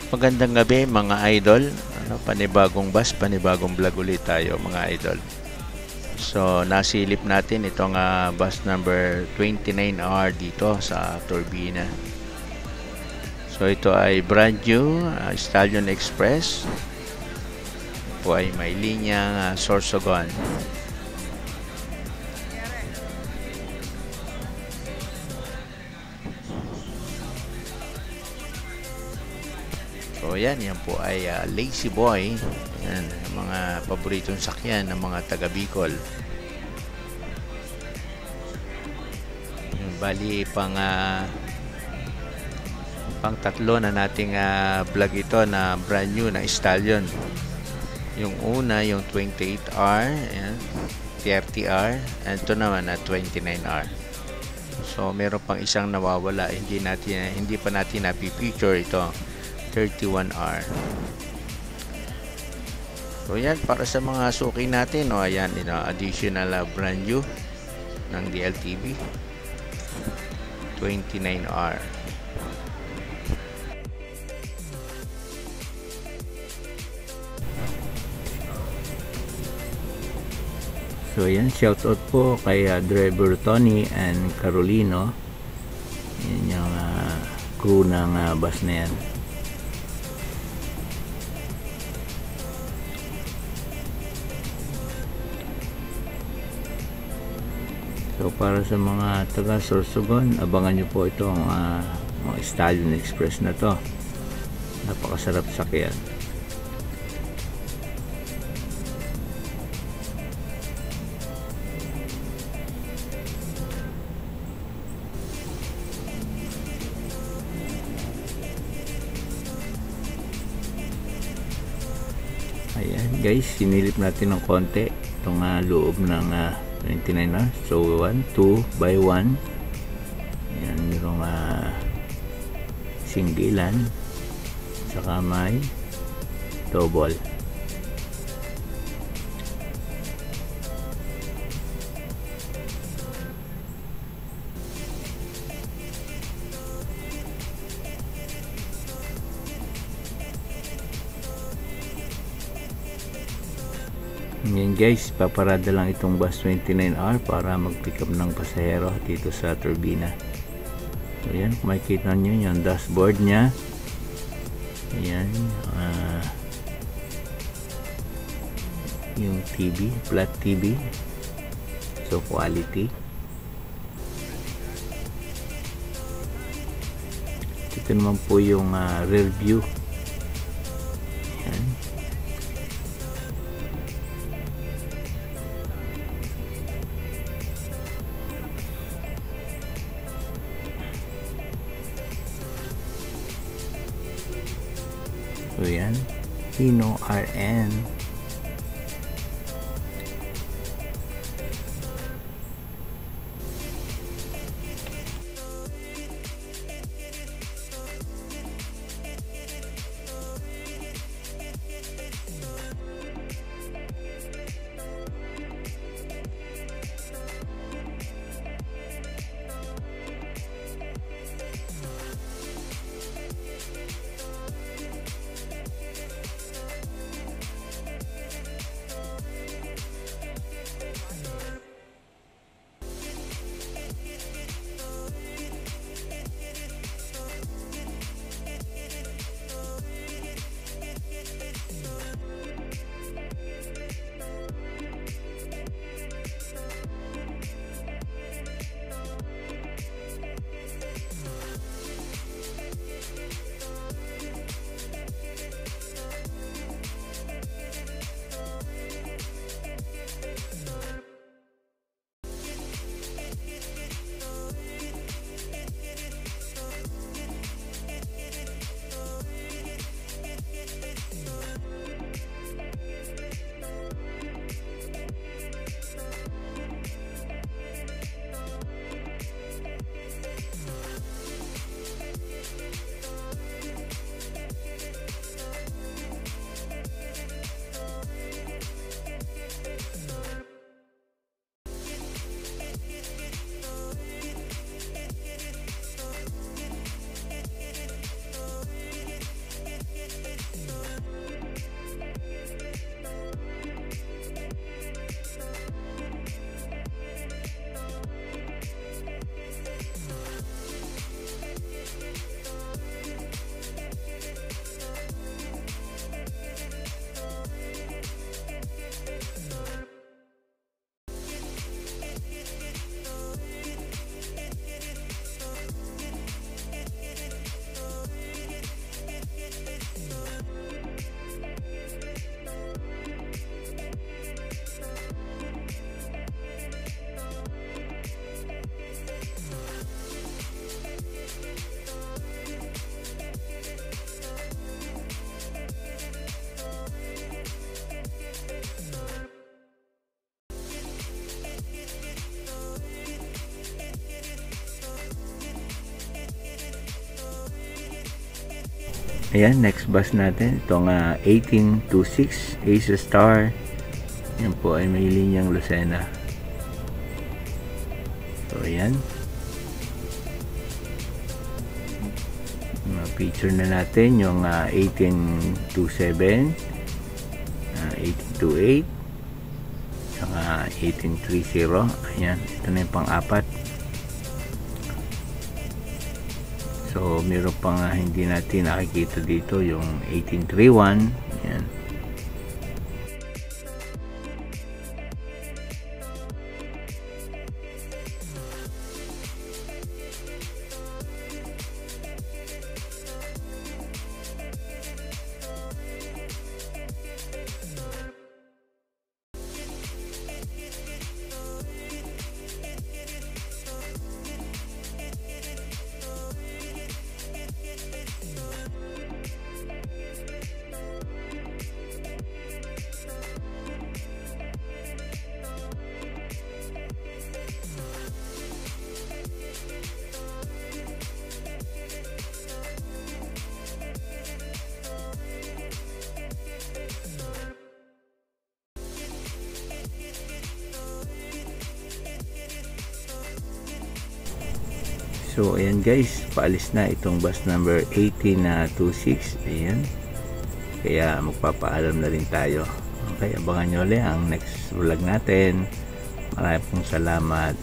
Magandang gabi mga idol. Panibagong bus, panibagong vlog ulit tayo mga idol. So nasilip natin itong bus number 29R dito sa Turbina. So ito ay brand new Stallion Express. Ito ay may linyang Sorsogon. So yan po ay Lazy Boy. Yan, mga paboritong sakyan ng mga taga Bicol. Bali pang tatlo na nating vlog ito na brand new na Stallion. Yung una yung 28R, yan, 30R, and ito naman na 29R. So meron pang isang nawawala, hindi pa natin na-picture ito, 31R. So yan para sa mga suki natin, ayan, additional brand new ng DLTV 29R. So yan, shout out po kay driver Tony and Carolino. Yan yung crew ng bus na yan. So para sa mga taga Sorsogon, abangan nyo po itong mga Stallion Express na to. Napakasarap sakyan. Ayan guys, sinilip natin ng konti itong loob ng 29R. So 2 by 1. Ayan yung singgilan, saka may double. Ngayon guys, paparada lang itong bus 29R para mag-pick up ng pasahero dito sa Turbina. So yan, kung makikita nyo yung dashboard nya. Ayan, yung TV, flat TV. So quality. Ito naman po yung rear view. Ayan. So yan, Hino RN. Ayan, next bus natin. Itong 1826 Asia Star. Yan po ay may linyang Lucena. So, ayan. Picture na natin yung 1827, 1828, saka 1830. Ayan, ito na yung pang-apat. So, meron pa nga hindi natin nakikita dito yung 1831. Ayan. So ayan guys, paalis na itong bus number 1826. Ayan, kaya magpapaalam na rin tayo. Okay, abangan nyo ulit ang next vlog natin. Maraming salamat.